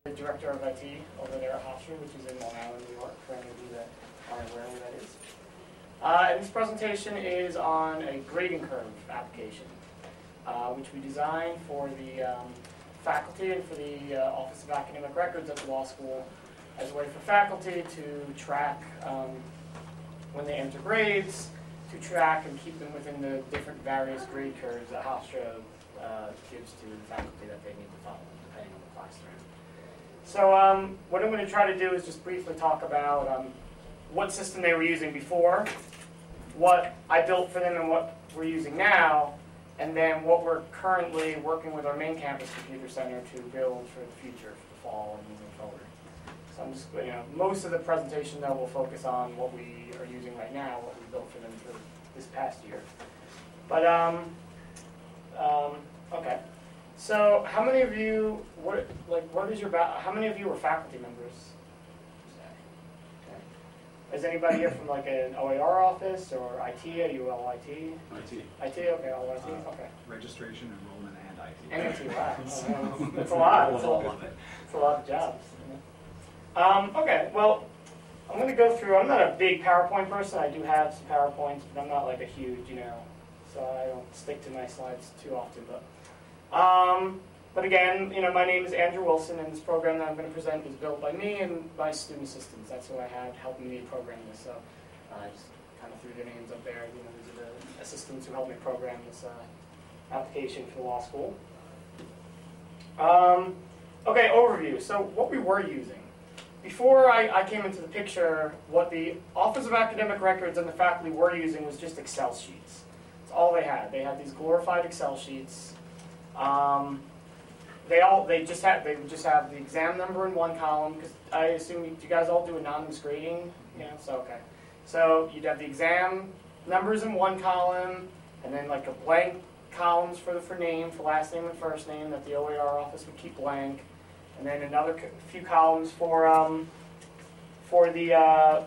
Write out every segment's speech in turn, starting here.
The director of IT over there at Hofstra, which is in Long Island, New York, for any of you that aren't aware where that is. And this presentation is on a grading curve application, which we designed for the faculty and for the Office of Academic Records at the law school as a way for faculty to track when they enter grades, to track and keep them within the different various grade curves that Hofstra gives to the faculty that they need to follow, depending on the class they're in. So what I'm going to try to do is just briefly talk about what system they were using before, what I built for them and what we're using now, and then what we're currently working with our main campus computer center to build for the future, for the fall and moving forward. So I'm just, most of the presentation though will focus on what we are using right now, what we built for them for this past year. But okay. So how many of you, how many of you are faculty members? Okay. Is anybody here from like an OER office or IT? Are you all IT? IT. IT, okay, all IT, okay. Registration, enrollment, and IT. And IT, wow. That's a lot. That's a lot of jobs. Okay, well, I'm going to go through, I'm not a big PowerPoint person. I do have some PowerPoints, but I'm not like a huge, so I don't stick to my slides too often. But again, my name is Andrew Wilson, and this program that I'm going to present was built by me and my student assistants. That's who I had helping me program this. So I just kind of threw their names up there. These are the assistants who helped me program this application for the law school. Okay, overview. So what we were using. Before I came into the picture, what the Office of Academic Records and the faculty were using was just Excel sheets. That's all they had. They had these glorified Excel sheets. They would just have the exam number in one column, because I assume you guys all do anonymous grading. Yeah, so okay. So you'd have the exam numbers in one column, and then like a blank columns for name, for last name and first name that the OER office would keep blank, and then another few columns for the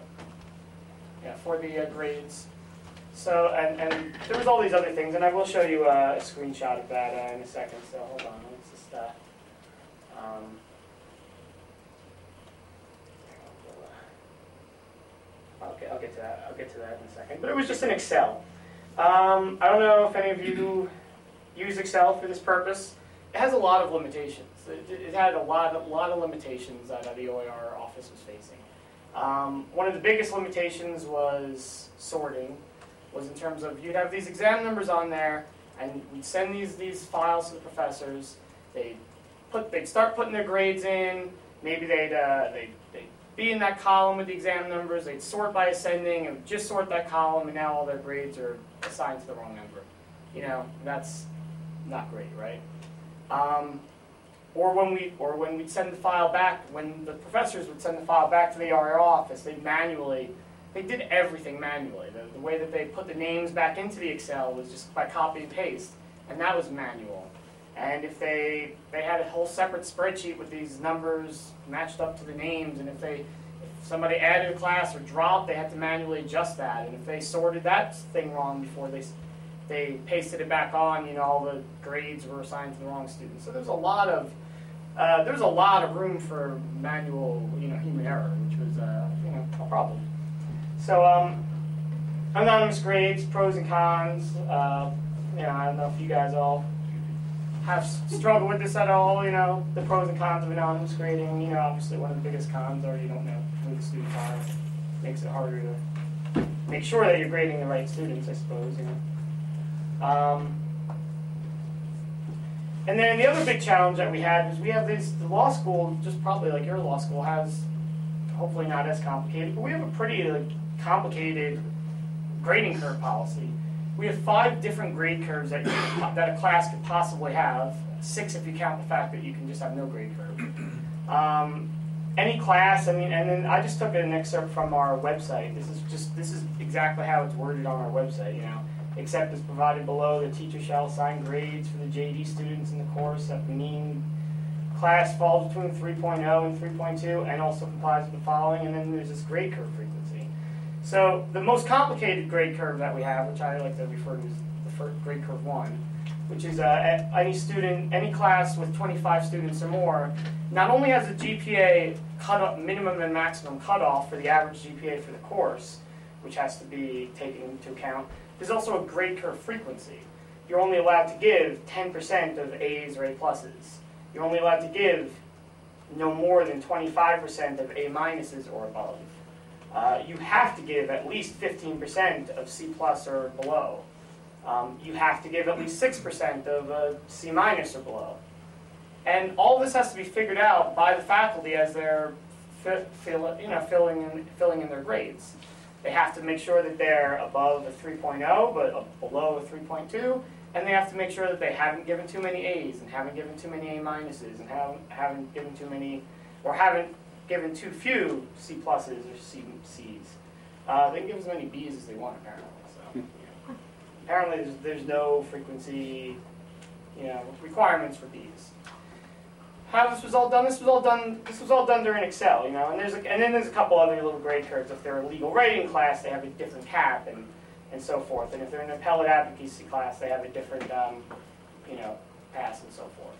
grades. So and there was all these other things, and I will show you a screenshot of that in a second. So hold on, let's just okay, I'll get to that. I'll get to that in a second. But it was just in Excel. I don't know if any of you use Excel for this purpose. It has a lot of limitations. It had a lot of limitations that the OER office was facing. One of the biggest limitations was sorting. Was in terms of you'd have these exam numbers on there, and we'd send these files to the professors. They'd start putting their grades in. Maybe they'd be in that column with the exam numbers. They'd sort by ascending and just sort that column, and now all their grades are assigned to the wrong number. That's not great, right? Or when we'd send the file back, when the professors would send the file back to the OER office, they did everything manually. The way that they put the names back into the Excel was just by copy and paste, and that was manual. And if they had a whole separate spreadsheet with these numbers matched up to the names, and if somebody added a class or dropped, they had to manually adjust that. And if they sorted that thing wrong before they pasted it back on, all the grades were assigned to the wrong students. So there's a lot of room for manual, human error, which was a problem. So anonymous grades, pros and cons. I don't know if you guys all have struggled with this at all. The pros and cons of anonymous grading. Obviously one of the biggest cons are you don't know who the students are. It makes it harder to make sure that you're grading the right students, I suppose. And then the other big challenge that we had was we have the law school, just probably like your law school, has hopefully not as complicated, but we have a pretty complicated grading curve policy. We have 5 different grade curves that a class could possibly have, 6 if you count the fact that you can just have no grade curve. Any class, and then I just took an excerpt from our website. This is exactly how it's worded on our website. Except as provided below, the teacher shall assign grades for the JD students in the course that the mean class falls between 3.0 and 3.2 and also complies with the following, and then there's this grade curve frequency. So the most complicated grade curve that we have, which I like to refer to as the grade curve 1, which is any student, any class with 25 students or more, not only has a GPA minimum and maximum cutoff for the average GPA for the course, which has to be taken into account, there's also a grade curve frequency. You're only allowed to give 10% of A's or A pluses. You're only allowed to give no more than 25% of A minuses or above. You have to give at least 15% of C plus or below. You have to give at least 6% of C minus or below. And all this has to be figured out by the faculty as they're filling in their grades. They have to make sure that they're above a 3.0 but below a 3.2, and they have to make sure that they haven't given too many A's and haven't given too many A minuses and haven't given too many, or haven't given too few C pluses or C's. They can give as many B's as they want, apparently. So, apparently, there's no frequency, requirements for B's. How this was all done? This was all done during Excel, and then there's a couple other little grade curves. If they're a legal writing class, they have a different cap and so forth. And if they're in an appellate advocacy class, they have a different pass and so forth.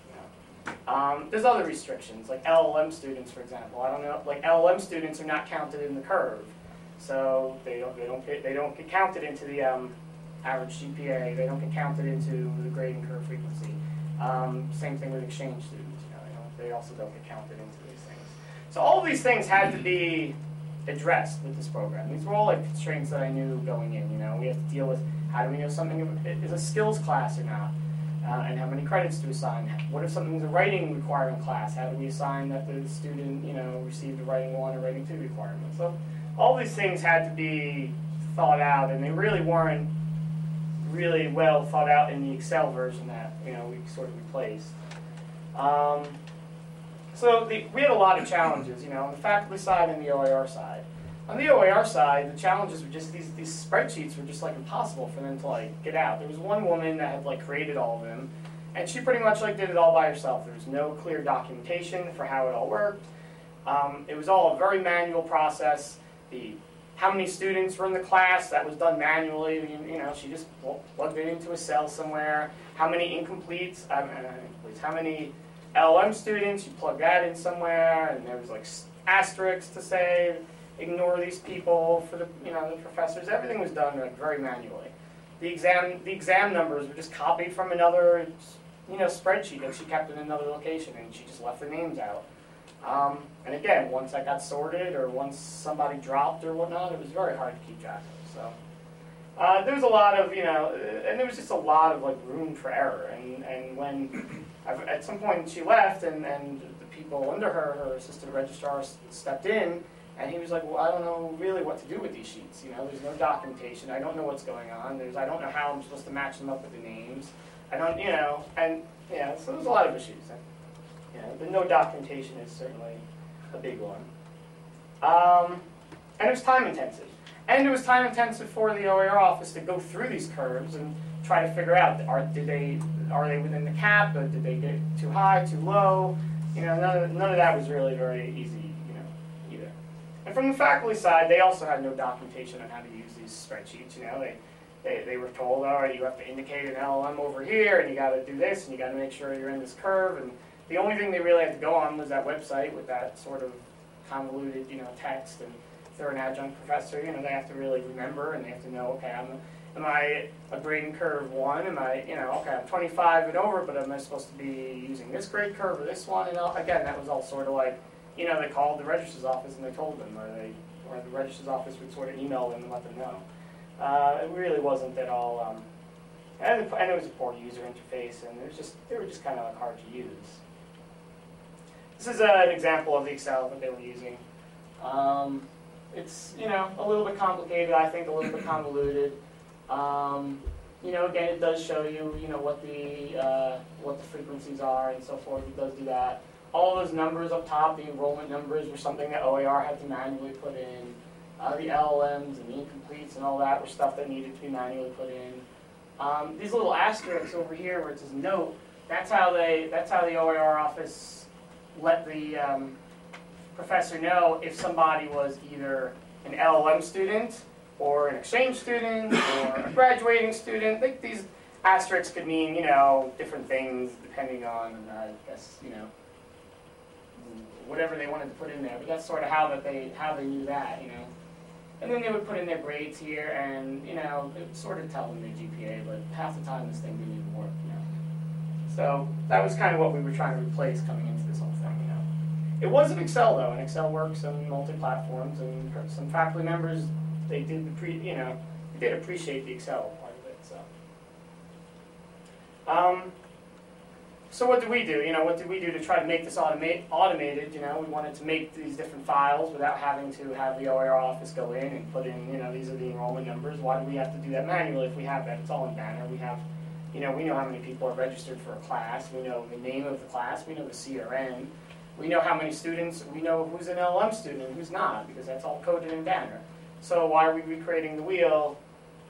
There's other restrictions, like LLM students, for example. I don't know, like LLM students are not counted in the curve, so they don't get counted into the average GPA. They don't get counted into the grading curve frequency. Same thing with exchange students. They also don't get counted into these things. So all of these things had to be addressed with this program. These were all like constraints that I knew going in. We have to deal with how do we know something is a skills class or not, and how many credits to assign. What if something's a writing requirement class? How do we assign that the student received a writing 1 or writing 2 requirement? So all these things had to be thought out, and they really weren't really well thought out in the Excel version that we sort of replaced. So we had a lot of challenges, on the faculty side and the OAR side. On the OAR side, the challenges were just these spreadsheets were just like impossible for them to get out. There was one woman that had created all of them, and she pretty much did it all by herself. There was no clear documentation for how it all worked. It was all a very manual process. How many students were in the class, that was done manually. She just plugged it into a cell somewhere. How many incompletes? How many LLM students, you plug that in somewhere, and there was asterisks to say, ignore these people for the the professors. Everything was done very manually. The exam numbers were just copied from another spreadsheet that she kept in another location, and she just left their names out. And again, once that got sorted, or once somebody dropped or whatnot, it was very hard to keep track of. So there was a lot of and there was just a lot of room for error. And when at some point she left, and the people under her assistant registrar, stepped in, and he was like, well, I don't know really what to do with these sheets. There's no documentation. I don't know what's going on. I don't know how I'm supposed to match them up with the names. I don't, so there's a lot of issues. The no documentation is certainly a big one. And it was time intensive. And it was time intensive for the OAR office to go through these curves and try to figure out, are they within the cap? Or did they get too high, too low? None of that was really very easy, either. And from the faculty side, they also had no documentation on how to use these spreadsheets. They were told, all right, you have to indicate an LLM over here, and you got to do this, and you got to make sure you're in this curve. And the only thing they really had to go on was that website with that sort of convoluted, text. And if they're an adjunct professor, they have to really remember, and they have to know, okay, am I a grading curve 1? Am I, okay, I'm 25 and over, but am I supposed to be using this grade curve or this one? And again, that was all sort of they called the registrar's office and they told them, or the registrar's office would sort of email them and let them know. It really wasn't at all, and it was a poor user interface, and they were just kind of hard to use. This is an example of the Excel that they were using. It's a little bit complicated, I think, a little bit convoluted. Again, it does show you what the frequencies are and so forth. It does do that. All those numbers up top, the enrollment numbers, were something that OAR had to manually put in. The LLMs and the incompletes and all that were stuff that needed to be manually put in. These little asterisks over here where it says note, that's how the OAR office let the professor know if somebody was either an LLM student or an exchange student or a graduating student. Asterisk could mean, you know, different things depending on, I guess, you know, whatever they wanted to put in there. But that's sort of how they knew that, you know. And then they would put in their grades here, and you know, it would sort of tell them their GPA, but half the time this thing didn't even work, you know. So that was kind of what we were trying to replace coming into this whole thing, you know. It was in Excel though, and Excel works on multi-platforms, and some faculty members, they did appreciate the Excel part of it. So what did we do? You know, what did we do to try to make this automated? You know, we wanted to make these different files without having to have the OER office go in and put in, you know, these are the enrollment numbers. Why do we have to do that manually if we have that? It's all in Banner. We have, you know, we know how many people are registered for a class. We know the name of the class. We know the CRN. We know how many students. We know who's an LM student and who's not, because that's all coded in Banner. So why are we recreating the wheel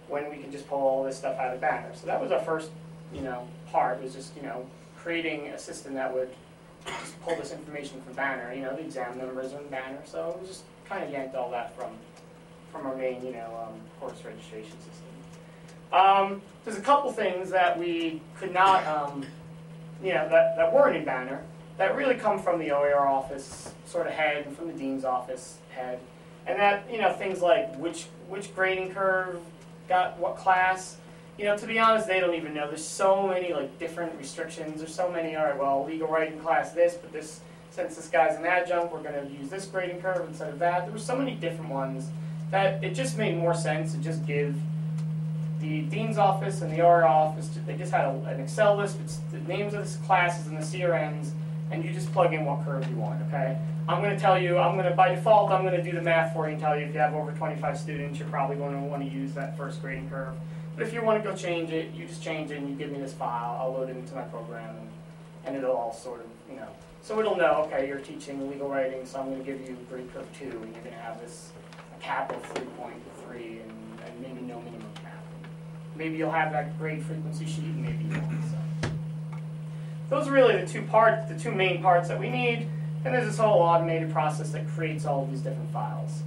when we can just pull all this stuff out of Banner? So that was our first, you know, part, was just, you know, creating a system that would just pull this information from Banner. You know, the exam numbers are in Banner, so we just kind of yanked all that from our main, you know, course registration system. There's a couple things that we could not, you know, that weren't in Banner that really come from the OER office sort of head and from the dean's office head, and that, you know, things like which grading curve got what class. You know, to be honest, they don't even know. There's so many like different restrictions. There's so many. All right, well, legal writing class this, but this, since this guy's an adjunct, we're going to use this grading curve instead of that. There were so many different ones that it just made more sense to just give the dean's office and the OER office. They just had an Excel list with the names of the classes and the CRNs, and you just plug in what curve you want. Okay. I'm going to tell you. By default, I'm going to do the math for you and tell you if you have over 25 students, you're probably going to want to use that first grading curve. But if you want to go change it, you just change it and you give me this file. I'll load it into my program, and it'll all sort of, you know. So it'll know, okay, you're teaching legal writing, so I'm going to give you grade curve 2, and you're going to have this cap of 3.3 and maybe no minimum cap. Maybe you'll have that grade frequency sheet, and maybe you won't. So those are really the two main parts that we need. And there's this whole automated process that creates all of these different files.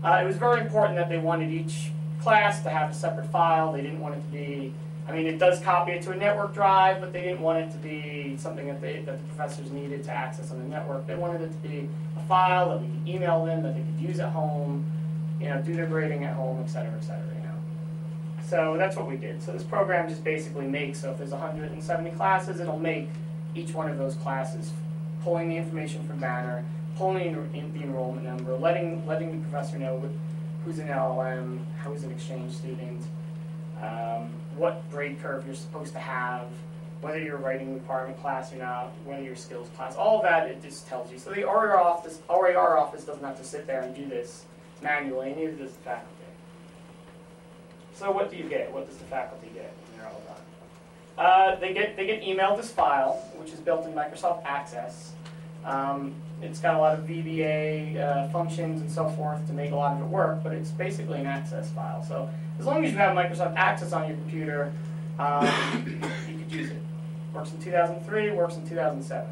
It was very important that they wanted each class to have a separate file. They didn't want it to be, I mean, it does copy it to a network drive, but they didn't want it to be something that the professors needed to access on the network. They wanted it to be a file that we could email them, that they could use at home, you know, do their grading at home, et cetera, you know. So that's what we did. So this program just basically makes, so if there's 170 classes, it'll make each one of those classes, pulling the information from Banner, pulling the enrollment number, letting the professor know who's an LLM, who's an exchange student, what grade curve you're supposed to have, whether you're writing requirement class or not, whether you're skills class, all of that it just tells you. So the OER office doesn't have to sit there and do this manually, neither does the faculty. So what do you get? What does the faculty get when they're all done? They get emailed this file, which is built in Microsoft Access. It's got a lot of VBA functions and so forth to make a lot of it work, but it's basically an Access file. So as long as you have Microsoft Access on your computer, you could use it. Works in 2003, works in 2007.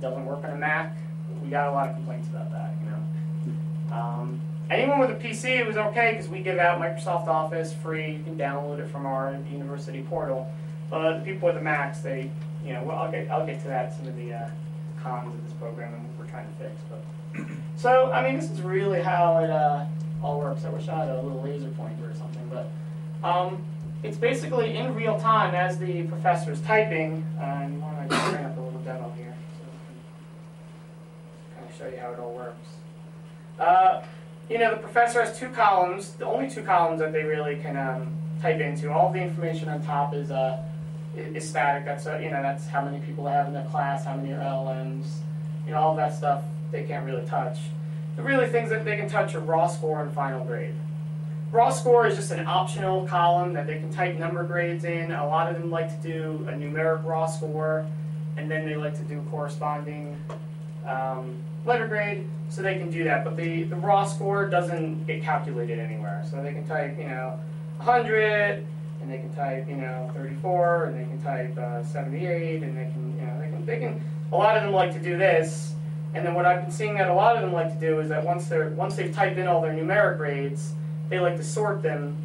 Doesn't work on a Mac. We got a lot of complaints about that, you know. Anyone with a PC, it was okay because we give out Microsoft Office free. You can download it from our university portal. But the people with the Macs, they, you know, well, I'll get to that, some of the cons of this program and what we're trying to fix. But so, I mean, this is really how it all works. I wish I had a little laser pointer or something, but it's basically in real time as the professor's typing. And why don't I bring up a little demo here so kind of show you how it all works. You know, the professor has two columns, the only two columns that they really can type into. All the information on top is static. That's you know, that's how many people they have in their class, how many are LMs, you know, all that stuff they can't really touch. The really things that they can touch are raw score and final grade. Raw score is just an optional column that they can type number grades in. A lot of them like to do a numeric raw score, and then they like to do corresponding letter grade, so they can do that. But the raw score doesn't get calculated anywhere. So they can type, you know, 100, and they can type, you know, 34, and they can type 78, and they can, you know, they can. A lot of them like to do this, and then what I've been seeing that a lot of them like to do is that once they've typed in all their numeric grades, they like to sort them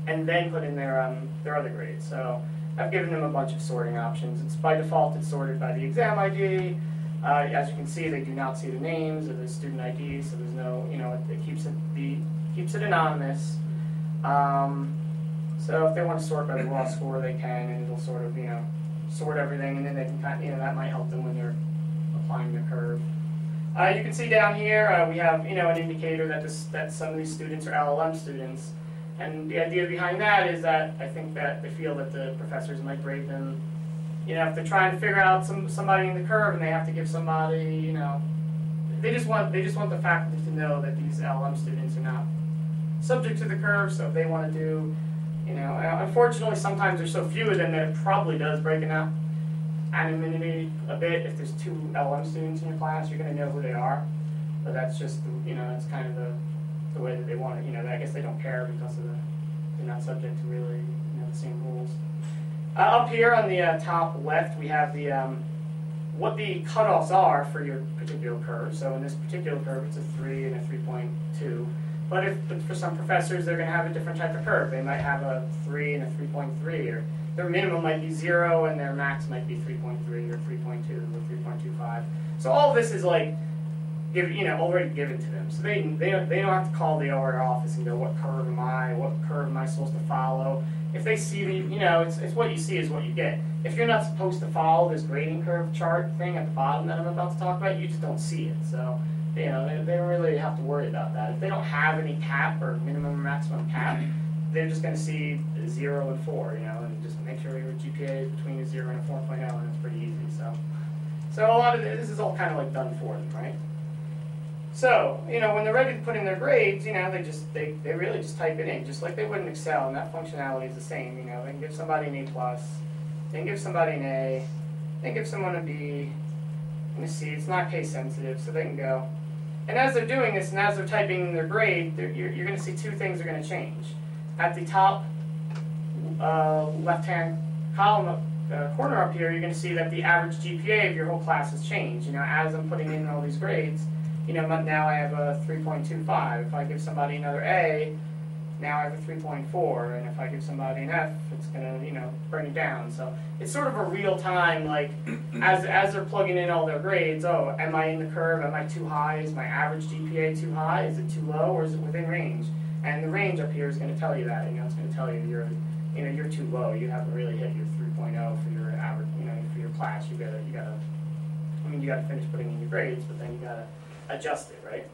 and then put in their other grades. So I've given them a bunch of sorting options. It's by default, it's sorted by the exam ID. As you can see, they do not see the names or the student ID, so there's no, it keeps it anonymous. So if they want to sort by the raw score, they can, and it'll sort of, sort everything, and then they can kind of, that might help them when they're applying the curve. You can see down here we have, an indicator that some of these students are LLM students, and the idea behind that is that I think that they feel that the professors might grade them. If they're trying to figure out somebody in the curve and they have to give somebody, they just want the faculty to know that these LLM students are not subject to the curve. So if they want to do, unfortunately sometimes there's so few of them that it probably does break it out anonymity a bit. If there's 2 LLM students in your class, you're going to know who they are. But that's just, it's kind of the way that they want it. I guess they don't care because of they're not subject to really, the same rules. Up here on the top left, we have the what the cutoffs are for your particular curve. So in this particular curve, it's a 3 and a 3.2. But for some professors, they're going to have a different type of curve. They might have a 3 and a 3.3, or their minimum might be 0 and their max might be 3.3 or 3.2 or 3.25. So all of this is like already given to them. So they don't have to call the OR office and go, what curve am I supposed to follow? If they see it's what you see is what you get. If you're not supposed to follow this grading curve chart thing at the bottom that I'm about to talk about, you just don't see it. So they don't really have to worry about that. If they don't have any cap or minimum or maximum cap, they're just going to see 0 and 4, and just make sure your GPA is between a 0 and a 4.0, and it's pretty easy. So a lot of this is all kind of like done for them, right? So, when they're ready to put in their grades, they really just type it in, just like they would in Excel, and that functionality is the same. They can give somebody an A+, they can give somebody an A, they can give someone a B, and a C. It's not case sensitive, so they can go. And as they're doing this, and as they're typing in their grade, you're going to see 2 things are going to change. At the top left-hand column corner up here, you're going to see that the average GPA of your whole class has changed. As I'm putting in all these grades, now I have a 3.25. If I give somebody another A, now I have a 3.4. And if I give somebody an F, it's going to, bring it down. So it's sort of a real time, like, as they're plugging in all their grades, oh, am I in the curve? Am I too high? Is my average GPA too high? Is it too low? Or is it within range? And the range up here is going to tell you that. It's going to tell you you're too low. You haven't really hit your 3.0 for your average, for your class. You gotta finish putting in your grades, but then you gotta adjust it, right?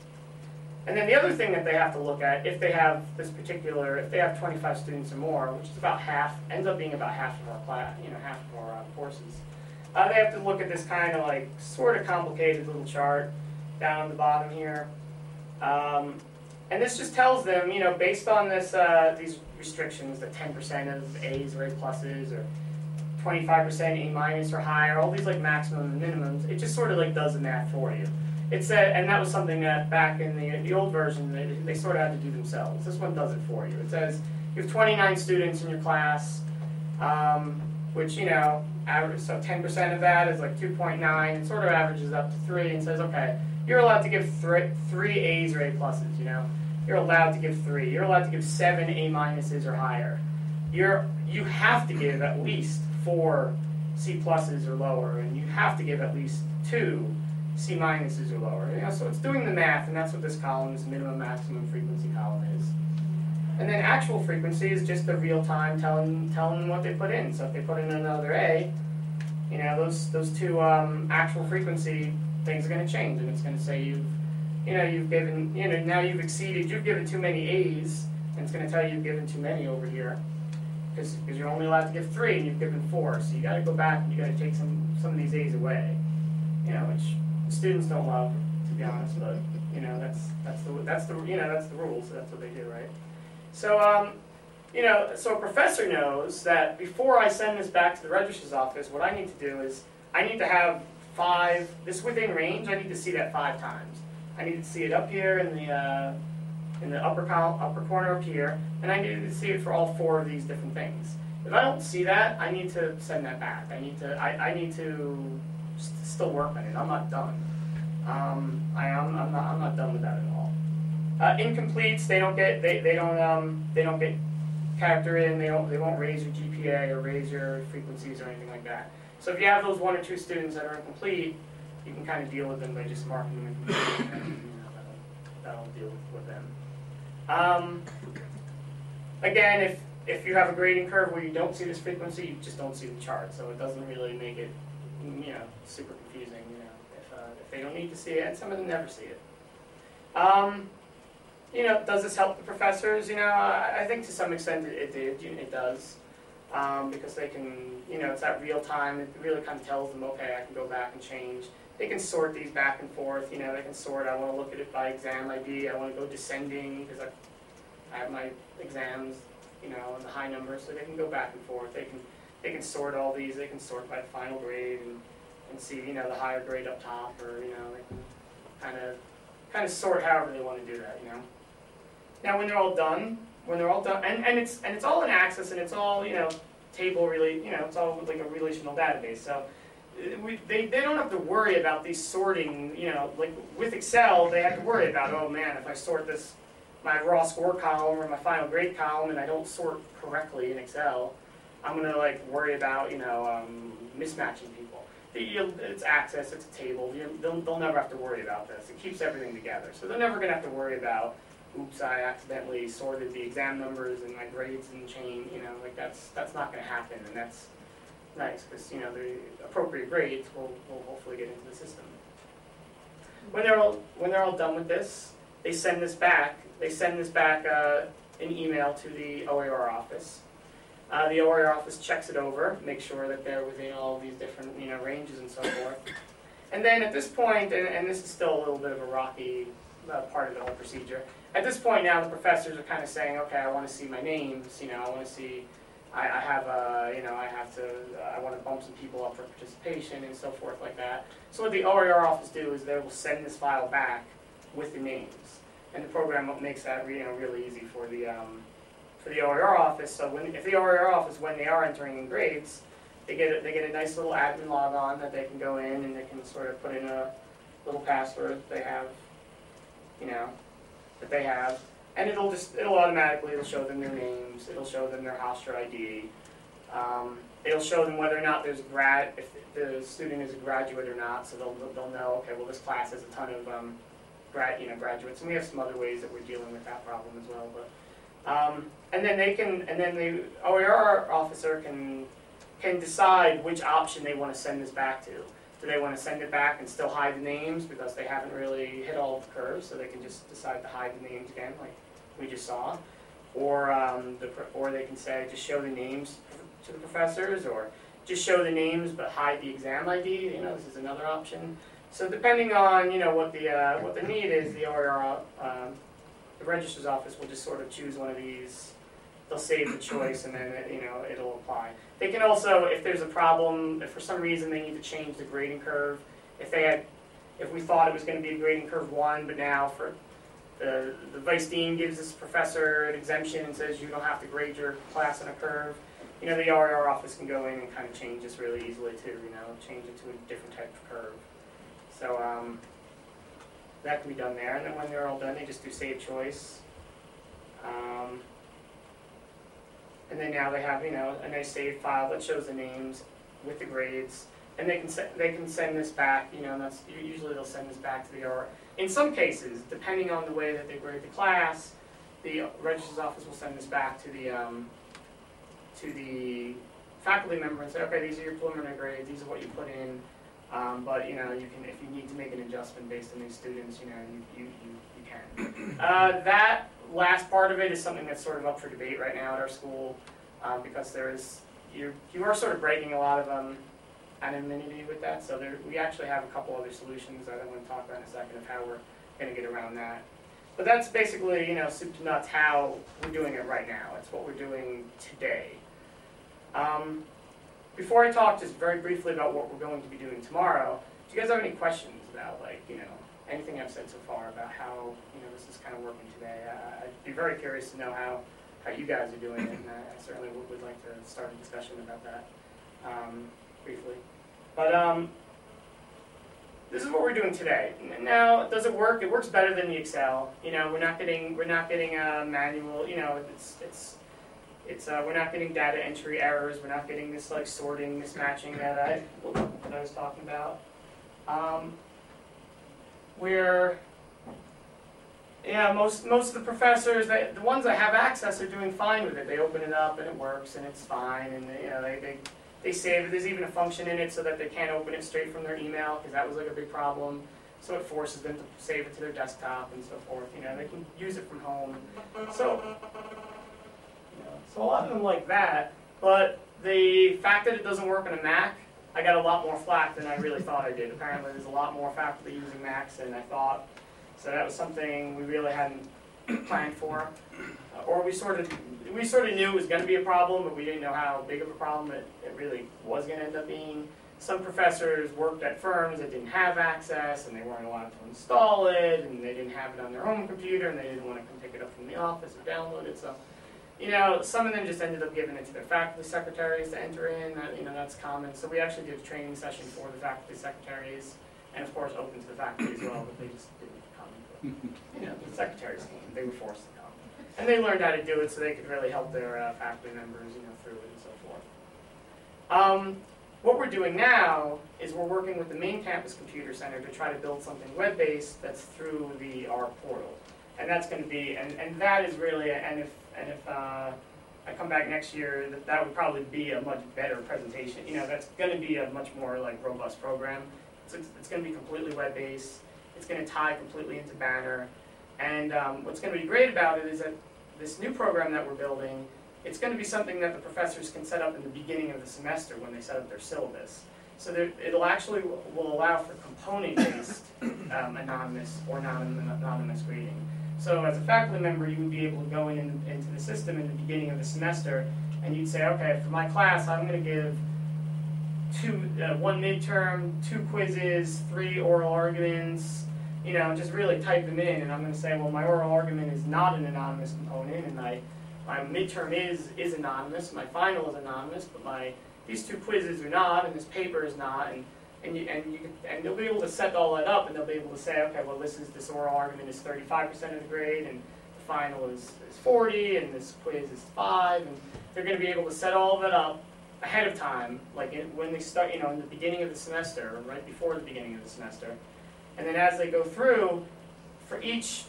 And then the other thing that they have to look at, if they have if they have 25 students or more, which is about half, ends up being about half of our class, half of our courses, they have to look at this kind of like sort of complicated little chart down on the bottom here. And this just tells them, based on these restrictions, the 10% of A's or A pluses, or 25% A- or higher, all these like maximum and minimums, it just sort of like does the math for you. It said, and that was something that back in the old version they sort of had to do themselves. This one does it for you. It says you have 29 students in your class, which average, so 10% of that is like 2.9. It sort of averages up to 3 and says, okay, you're allowed to give 3 A's or A pluses. You're allowed to give 3. You're allowed to give 7 A- or higher. You have to give at least 4 C pluses or lower, and you have to give at least 2 C minuses or lower. So it's doing the math, and that's what this column, this minimum maximum frequency column is. And then actual frequency is just the real time telling them what they put in. So if they put in another A, those 2 actual frequency things are going to change, and it's going to say you've given now you've given too many A's, and it's going to tell you you've given too many over here. Because you're only allowed to give 3 and you've given 4, so you got to go back and you got to take some of these A's away, which students don't love, to be honest. But that's the rule, so that's what they do, right? So so a professor knows that before I send this back to the registrar's office, what I need to do is I need to have 5. This within range. I need to see that 5 times. I need to see it up here in the upper corner up here, and I need to see it for all 4 of these different things. If I don't see that, I need to send that back. I need to still work on it. I'm not done. I'm not done with that at all. Incompletes, they don't get character in, they won't raise your GPA or raise your frequencies or anything like that. So if you have those 1 or 2 students that are incomplete, you can kind of deal with them by just marking them incomplete, and that'll deal with them. Again, if you have a grading curve where you don't see this frequency, you just don't see the chart, so it doesn't really make it, super confusing. If they don't need to see it, and some of them never see it. Does this help the professors? I think to some extent it did. It does, because they can, it's at real time. It really kind of tells them, okay, I can go back and change. They can sort these back and forth. They can sort. I want to look at it by exam ID. I want to go descending because I have my exams, in the high numbers, so they can go back and forth. They can sort all these. They can sort by the final grade and see, the higher grade up top, or they can kind of sort however they want to do that, Now, when they're all done, and it's all in Access, and it's all, table really, it's all like a relational database. So they don't have to worry about these sorting, like with Excel, they have to worry about, oh man, if I sort this, my raw score column or my final grade column, and I don't sort correctly in Excel, I'm gonna worry about, mismatching people. It's Access, it's a table. They'll never have to worry about this. It keeps everything together. So they're never going to have to worry about, oops, I accidentally sorted the exam numbers and my grades didn't change. That's not going to happen, and that's nice because the appropriate grades will hopefully get into the system. When they're all done with this, they send this back. They send this back in email to the OER office. The OER office checks it over, makes sure that they're within all these different ranges and so forth. And then at this point, and this is still a little bit of a rocky part of the whole procedure, at this point now the professors are kind of saying, okay, I want to see my names, I want to see, I want to bump some people up for participation and so forth like that. So what the OER office do is they will send this file back with the names. And the program makes that really easy for the OER office. So if the OER office, when they are entering in grades, they get a nice little admin log on that they can go in and they can sort of put in a little password that they have, and it'll automatically show them their names. It'll show them their Hofstra ID. It'll show them whether or not if the student is a graduate or not. So they'll know, okay, well this class has a ton of graduates, and we have some other ways that we're dealing with that problem as well. But and then the OER officer can decide which option they want to send this back to. Do they want to send it back and still hide the names because they haven't really hit all the curves, so they can just decide to hide the names again, like we just saw, or they can say just show the names to the professors, or just show the names but hide the exam ID. This is another option. So depending on what the need is, the OER the registrar's office will just sort of choose one of these. They'll save the choice, and then it'll apply. They can also, if there's a problem, if for some reason they need to change the grading curve, if we thought it was going to be a grading curve 1, but now for the vice dean gives this professor an exemption and says you don't have to grade your class on a curve, the OER office can go in and kind of change this really easily too. Change it to a different type of curve. So that can be done there, and then when they're all done, they just do save choice. And then now they have a nice save file that shows the names with the grades, and they can send this back. That's usually they'll send this back to the OER. In some cases, depending on the way that they grade the class, the registrar's office will send this back to the faculty member and say, okay, these are your preliminary grades. These are what you put in. But you can, if you need to make an adjustment based on these students, you can. That last part of it is something that's sort of up for debate right now at our school, because you are sort of breaking a lot of anonymity with that. So we actually have a couple other solutions that I'm going to talk about in a second of how we're going to get around that. But that's basically soup to nuts how we're doing it right now. It's what we're doing today. Before I talk just very briefly about what we're going to be doing tomorrow, do you guys have any questions about anything I've said so far about how this is kind of working today? I'd be very curious to know how you guys are doing it, and I certainly would like to start a discussion about that briefly. But this is what we're doing today. Now, does it work? It works better than the Excel. We're not getting a manual. It's we're not getting data entry errors. We're not getting this like sorting, mismatching that I was talking about. Most of the professors, the ones that have access, are doing fine with it. They open it up and it works and it's fine, and they save it. There's even a function in it so that they can't open it straight from their email, because that was like a big problem. So it forces them to save it to their desktop and so forth. They can use it from home. So a lot of them like that. But the fact that it doesn't work on a Mac, I got a lot more flack than I really thought I did. Apparently, there's a lot more faculty using Macs than I thought. So that was something we really hadn't planned for, or we sort of knew it was going to be a problem, but we didn't know how big of a problem it really was going to end up being. Some professors worked at firms that didn't have access, and they weren't allowed to install it, and they didn't have it on their home computer, and they didn't want to come pick it up from the office or download it. So, some of them just ended up giving it to their faculty secretaries to enter in. That's common. So we actually did a training session for the faculty secretaries, and of course open to the faculty as well, but they just didn't come. The secretaries came. They were forced to come, and they learned how to do it so they could really help their faculty members, through it and so forth. What we're doing now is we're working with the main campus computer center to try to build something web-based that's through the R portal, and that's going to be, and that is really, and if I come back next year, that would probably be a much better presentation. That's going to be a much more like robust program. It's going to be completely web-based. It's going to tie completely into Banner. And what's going to be great about it is that this new program that we're building, it's going to be something that the professors can set up in the beginning of the semester when they set up their syllabus. So it'll actually will allow for component-based anonymous or non-anonymous grading. So as a faculty member, you would be able to go into the system in the beginning of the semester, and you'd say, okay, for my class, I'm going to give one midterm, 2 quizzes, 3 oral arguments, just really type them in, and I'm going to say, well, my oral argument is not an anonymous component, and my midterm is anonymous, my final is anonymous, but these 2 quizzes are not, and this paper is not, and they'll be able to set all that up, and they'll be able to say, okay, well, this oral argument is 35% of the grade, and the final is 40, and this quiz is 5, and they're going to be able to set all of it up ahead of time, like when they start, in the beginning of the semester, or right before the beginning of the semester. And then as they go through, for each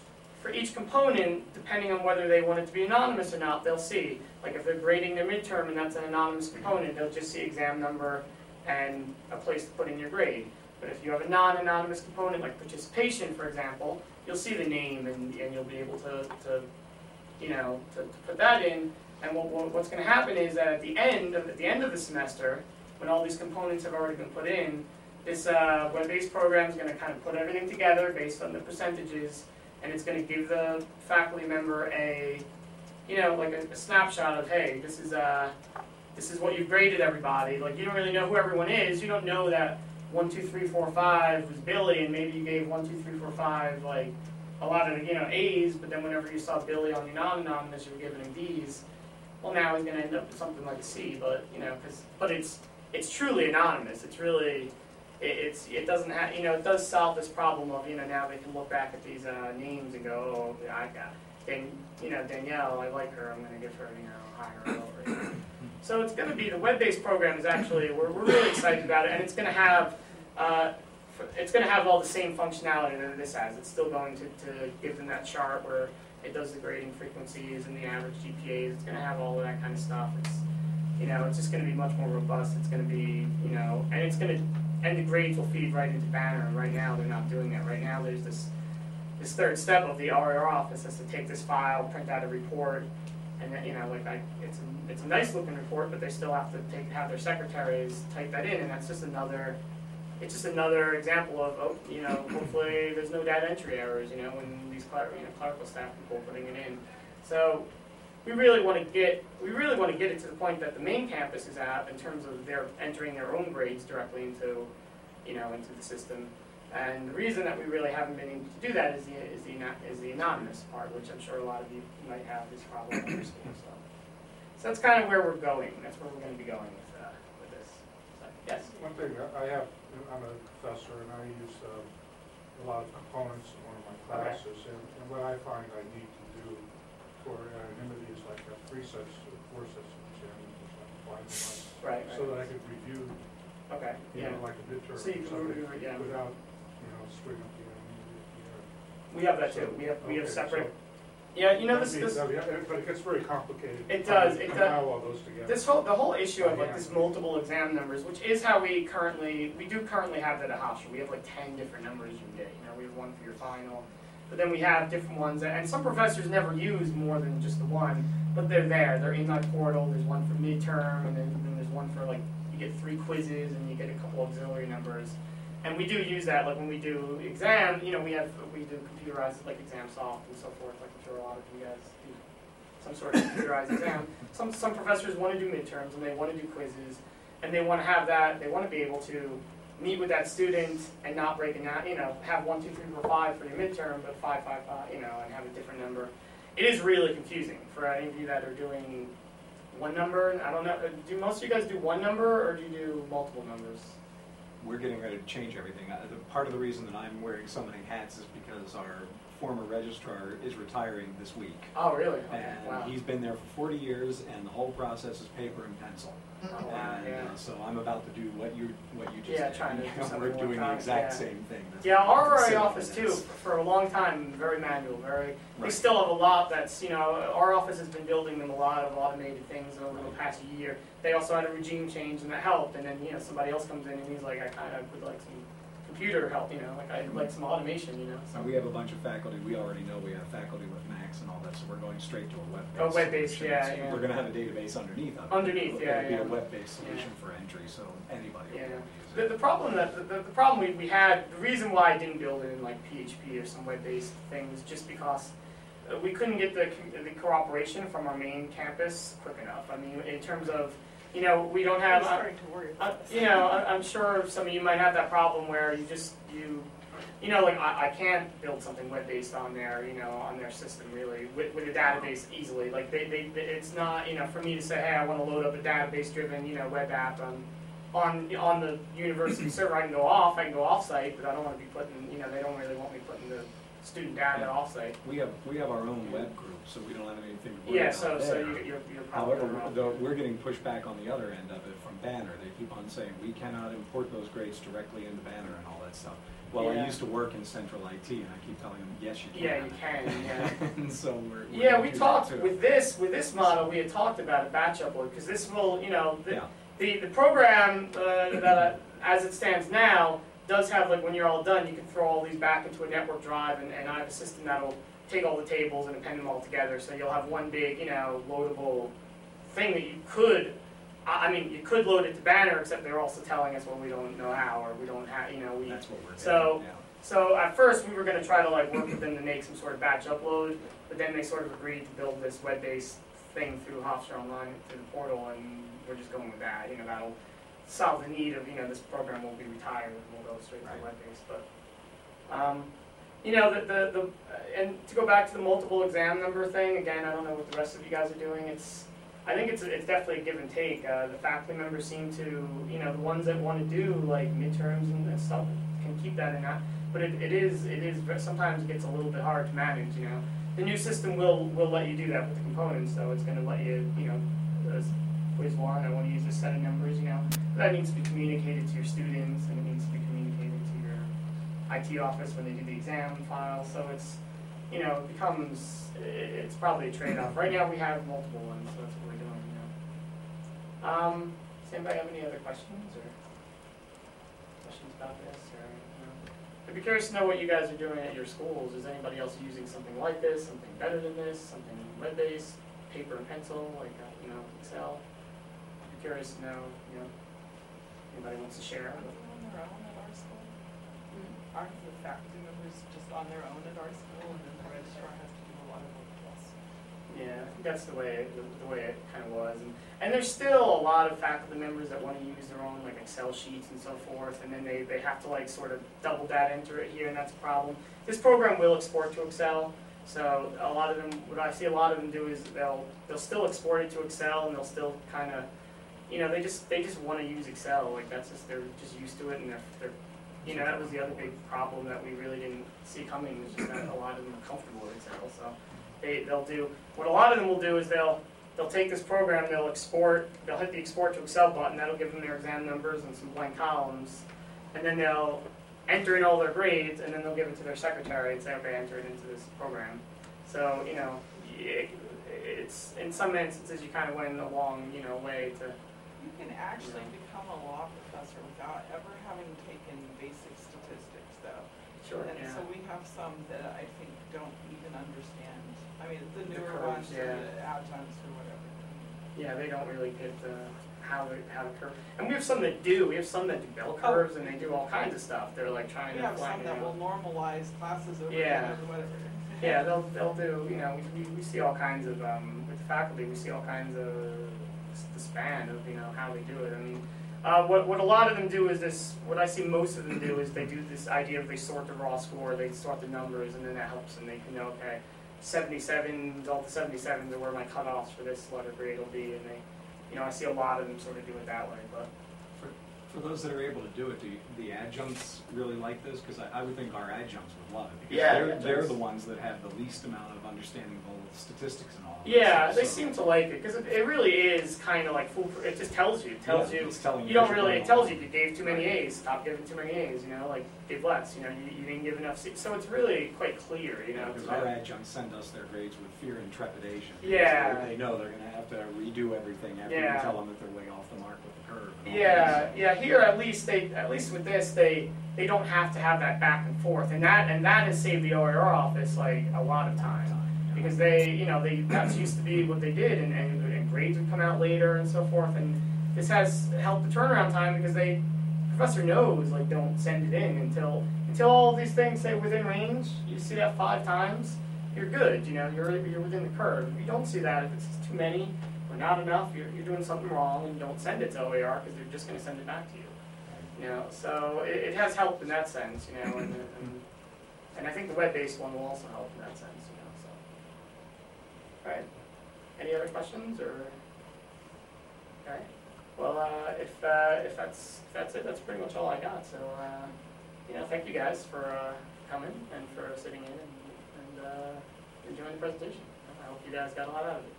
component, depending on whether they want it to be anonymous or not, they'll see. Like if they're grading their midterm and that's an anonymous component, they'll just see exam number and a place to put in your grade. But if you have a non-anonymous component, like participation, for example, you'll see the name and you'll be able to put that in. And what's going to happen is that at the end of the semester, when all these components have already been put in, this web-based program is going to kind of put everything together based on the percentages, and it's going to give the faculty member a snapshot of, hey, this is what you've graded everybody. Like, you don't really know who everyone is. You don't know that 1, 2, 3, 4, 5 was Billy, and maybe you gave 1, 2, 3, 4, 5 like a lot of A's, but then whenever you saw Billy on the non-anonymous, you were giving him D's. Well, now he's going to end up with something like a C, but but it's truly anonymous. It's really it doesn't have it does solve this problem of now they can look back at these names and go, oh, I got Danielle, I like her, I'm going to give her higher or lower. So it's going to be the web-based program is actually we're really excited about it, and it's going to have all the same functionality that this has. It's still going to give them that chart where it does the grading frequencies and the average GPAs. It's going to have all of that kind of stuff. It's just going to be much more robust. It's going to be and the grades will feed right into Banner. And right now they're not doing that. Right now there's this third step of the RR office has to take this file, print out a report, and then it's a nice looking report, but they still have to have their secretaries type that in, and that's just another. It's just another example of, hopefully there's no data entry errors, when these clerical staff people are putting it in. So we really want to get it to the point that the main campus is at in terms of their entering their own grades directly into the system. And the reason that we really haven't been able to do that is the anonymous part, which I'm sure a lot of you might have this problem in your school. So that's kind of where we're going. That's where we're going to be going with this. So, yes. One thing I'm a professor, and I use a lot of components in one of my classes, and what I find I need to do for him to use like 3 sets or 4 sets of exams or something, 5 months. Right. So that I could review, Okay. you Yeah. know, like a midterm So you or can something, review it, yeah. without, you know, screwing up the year. We have that too. We have separate. Yeah, you know this. But it gets very complicated. It does. It does. How all those together. The whole issue of like this multiple exam numbers, which is how we do currently have that at Hofstra. We have like 10 different numbers you get. You know, we have one for your final, but then we have different ones, and some professors never use more than just the one, but they're there. They're in that portal. There's one for midterm, and then there's one for like you get 3 quizzes and you get a couple auxiliary numbers. And we do use that, like when we do exam, you know, we do computerized like ExamSoft and so forth. Like I'm sure a lot of you guys do some sort of computerized exam. Some professors want to do midterms and they want to do quizzes, and they want to have that. They want to be able to meet with that student and not break it down. You know, have 1, 2, 3, 4, 5 for your midterm, but 5, 5, 5. You know, and have a different number. It is really confusing for any of you that are doing one number. I don't know. Do most of you guys do one number or do you do multiple numbers? We're getting ready to change everything. Part of the reason that I'm wearing so many hats is because our former registrar is retiring this week. Oh, really? Okay. And Wow. he's been there for 40 years, and the whole process is paper and pencil. Oh, wow, And yeah. So I'm about to do what you just Yeah, did. trying to do something We're doing the electronic, exact yeah. same thing. That's Yeah, our RA same office too, finance. for a long time, very manual, very, we Right. still have a lot that's, you know, our office has been building them a lot of automated things over the past year. They also had a regime change and that helped, and then, you know, somebody else comes in and he's like, I kind of would like some computer help, you know, like I'd like some automation, you know. So we have a bunch of faculty. We already know we have faculty with Macs and all that, so we're going straight to a web-based. Oh, web-based, solution. yeah, So yeah. We're going to have a database underneath of it. Underneath, yeah, It'll be yeah. a web-based solution Yeah. for entry, so anybody will be Yeah. able to use it. The problem the problem we had, the reason why I didn't build it in like PHP or some web-based thing was just because we couldn't get the cooperation from our main campus quick enough. I mean, in terms of, you know, we don't have, I'm starting to worry about this. you know, I'm sure some of you might have that problem where you know, like I can't build something web-based on their, you know, on their system really with a database easily. Like it's not, you know, for me to say, hey, I want to load up a database-driven, you know, web app on the university server. I can go off-site, but I don't want to be putting, you know, they don't really want me putting the student data off-site. We have our own web group, so we don't have anything to worry Yeah, about so there. you're probably However, wrong. we're getting pushback on the other end of it from Banner. They keep on saying we cannot import those grades directly into Banner and all that stuff. Well, Yeah. I used to work in central IT, and I keep telling them, yes, you can. Yeah, you can. Yeah. And so we're Yeah, gonna we do talked that too. with this model. We had talked about a batch upload because this will, you know, Yeah. the program that as it stands now does have, like, when you're all done, you can throw all these back into a network drive, and I have a system that'll take all the tables and append them all together. So you'll have one big, you know, loadable thing that you could. I mean, you could load it to Banner, except they're also telling us, well, we don't know how, or we don't have, you know, we. That's what we're doing. So- Yeah. So at first we were going to try to like work with them to make some sort of batch upload, but then they sort of agreed to build this web-based thing through Hofstra Online through the portal, and we're just going with that. You know, that'll solve the need of, you know, this program will be retired and we'll go straight to Right. web-based. But you know, and to go back to the multiple exam number thing again, I don't know what the rest of you guys are doing. I think it's definitely a give and take. The faculty members seem to, you know, the ones that want to do like midterms and stuff can keep that in that. But it is sometimes it gets a little bit hard to manage, you know. The new system will let you do that with the components, so it's going to let you, you know, quiz one, I want to use this set of numbers, you know. That needs to be communicated to your students, and it needs to be communicated to your IT office when they do the exam file. So it's, you know, it's probably a trade-off. Right now we have multiple ones, so that's what we're doing, you know. Does anybody have any other questions about this? I'd be curious to know what you guys are doing at your schools. Is anybody else using something like this, something better than this, something web-based, paper and pencil, like you know, Excel? I'd be curious to know, you know, anybody wants to share. Are they on their own at our school? Aren't the faculty members just on their own at our school, and then the registrar has to do a lot of work for us? Yeah, I think that's the way it kind of was, and there's still a lot of faculty members that want to use their own like Excel sheets and so forth, and then they have to like sort of double data enter it here, and that's a problem. This program will export to Excel, so a lot of them, what I see a lot of them do is they'll still export it to Excel, and they'll still kind of, you know, they just want to use Excel, like that's just they're just used to it, and they're you know, that was the other big problem that we really didn't see coming, was just that a lot of them are comfortable with Excel. So They'll do, what a lot of them will do is they'll take this program, they'll hit the export to Excel button, that'll give them their exam numbers and some blank columns, and then they'll enter in all their grades, and then they'll give it to their secretary and say, okay, enter it into this program. So, you know, it's, in some instances, you kind of went a long, you know, way to... You can actually become a law professor without ever having taken basic statistics, though. Sure, And yeah. so we have some that I think don't even understand. I mean, the newer curves, ones, yeah. or the adjuncts or whatever. Yeah, they don't really get how the curve. And we have some that do. We have some that do bell curves, and they do all kinds of stuff. They're like trying We to have some flatten that it will out. normalize classes over Yeah. time or whatever. Yeah, they'll do. You know, we see all kinds of with the faculty. We see all kinds of the span of, you know, how they do it. I mean, what a lot of them do is this. What I see most of them do is they do this idea of they sort the raw score, they sort the numbers, and then that helps them. They can know, okay, 77, all the 77s are where my cutoffs for this letter grade will be, and they, you know, I see a lot of them sort of do it that way. But For those that are able to do it, do the adjuncts really like this? Because I would think our adjuncts would love it. Because Yeah, they're the ones that have the least amount of understanding of all the statistics and all. yeah, they So- seem to like it because it really is kind of like foolproof. It just tells you. It tells Yeah, you. it's telling You don't as you're really. going It tells along. you you gave too many A's. Stop giving too many A's. You know, like give less. You know, you didn't give enough C's. So it's really quite clear. You know, Because our adjuncts send us their grades with fear and trepidation. Because Yeah. They know they're going to have to redo everything after Yeah. you tell them that they're way off the mark with the curve. and all Yeah, that. yeah. Here, at least with this, they don't have to have that back and forth, and that has saved the OER office like a lot of time because that's used to be what they did, and grades would come out later and so forth, and this has helped the turnaround time because the professor knows like don't send it in until all these things say within range. You see that 5 times, you're good. You know, you're within the curve. If you don't see that, if it's too many or not enough, you're doing something wrong, and don't send it to OER because they're just going to send it back to you. You know, so it has helped in that sense, you know, and I think the web-based one will also help in that sense, you know. So, all right. Any other questions or? Okay. Well, if that's it, that's pretty much all I got. So, you know, thank you guys for coming and for sitting in and enjoying the presentation. I hope you guys got a lot out of it.